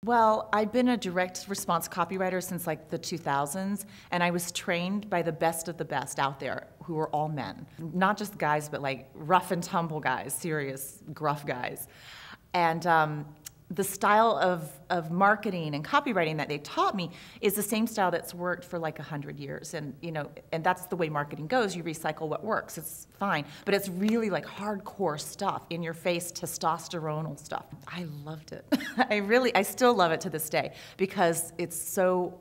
Well, I've been a direct response copywriter since like the 2000s, and I was trained by the best of the best out there who were all men. Not just guys, but like rough and tumble guys, serious, gruff guys. And the style of marketing and copywriting that they taught me is the same style that's worked for like 100 years. And, and that's the way marketing goes. You recycle what works. It's fine. But it's really like hardcore stuff, in your face, testosteronal stuff. I loved it. I still love it to this day because it's so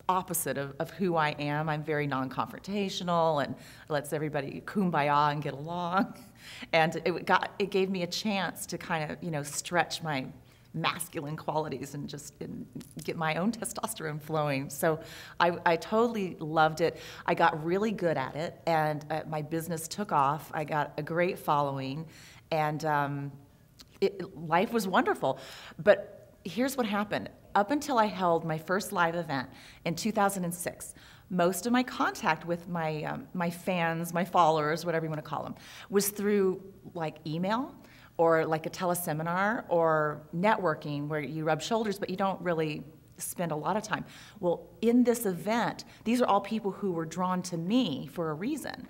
opposite of who I am. I'm very non-confrontational and lets everybody kumbaya and get along. And it gave me a chance to kind of, stretch my masculine qualities and just get my own testosterone flowing. So I totally loved it. I got really good at it, and my business took off. I got a great following, and life was wonderful. But here's what happened. Up until I held my first live event in 2006, most of my contact with my fans, my followers, whatever you want to call them, was through like email, or like a teleseminar, or networking where you rub shoulders, but you don't really spend a lot of time. Well, in this event, these are all people who were drawn to me for a reason.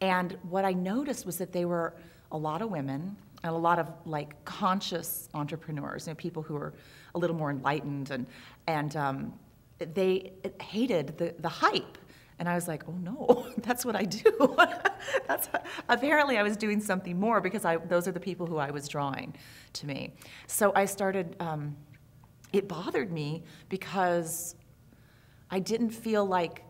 And what I noticed was that they were a lot of women and a lot of like conscious entrepreneurs, people who were a little more enlightened, and they hated the hype. And I was like, oh no, that's what I do. Apparently I was doing something more, because those are the people who I was drawing to me. So I started, it bothered me because I felt like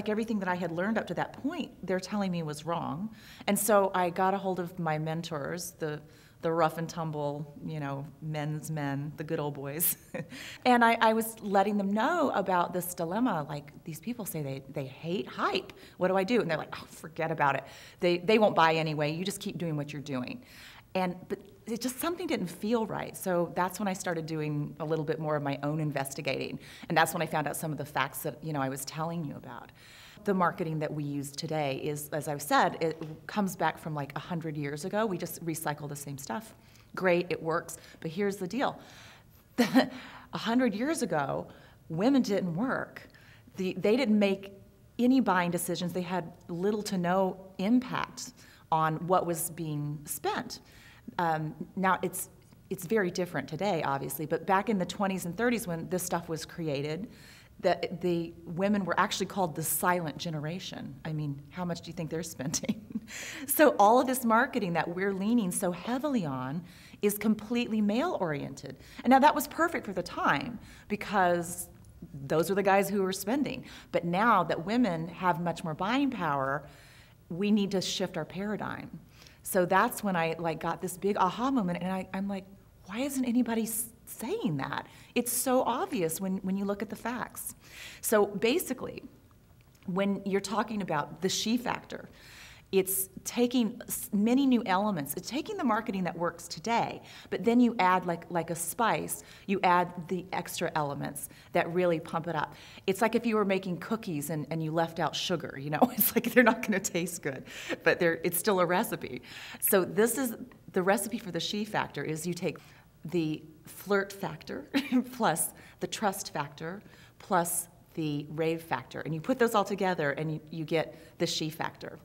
everything that I had learned up to that point, they're telling me was wrong. And so I got a hold of my mentors, the rough and tumble, men's men, the good old boys. And I was letting them know about this dilemma. Like, these people say they hate hype. What do I do? And they're like, oh, forget about it. They won't buy anyway. You just keep doing what you're doing. But it just, something didn't feel right. So that's when I started doing a little bit more of my own investigating. And that's when I found out some of the facts that, I was telling you about. The marketing that we use today is, as I've said, it comes back from like 100 years ago. We just recycle the same stuff. Great, it works, but here's the deal. 100 years ago, women didn't work. They didn't make any buying decisions. They had little to no impact on what was being spent. Now, it's very different today, obviously, but back in the 20s and 30s when this stuff was created, that the women were actually called the silent generation. I mean, how much do you think they're spending? So all of this marketing that we're leaning so heavily on is completely male-oriented. And now that was perfect for the time, because those are the guys who were spending. But now that women have much more buying power, we need to shift our paradigm. So that's when I got this big aha moment, and I'm like, why isn't anybody saying that? It's so obvious when you look at the facts. So basically, when you're talking about the she factor, it's taking many new elements. It's taking the marketing that works today, but then you add like a spice, you add the extra elements that really pump it up. It's like if you were making cookies and you left out sugar, it's like they're not gonna taste good, but it's still a recipe. So this is the recipe for the she factor, is you take the flirt factor plus the trust factor plus the rave factor, and you put those all together and you get the she factor.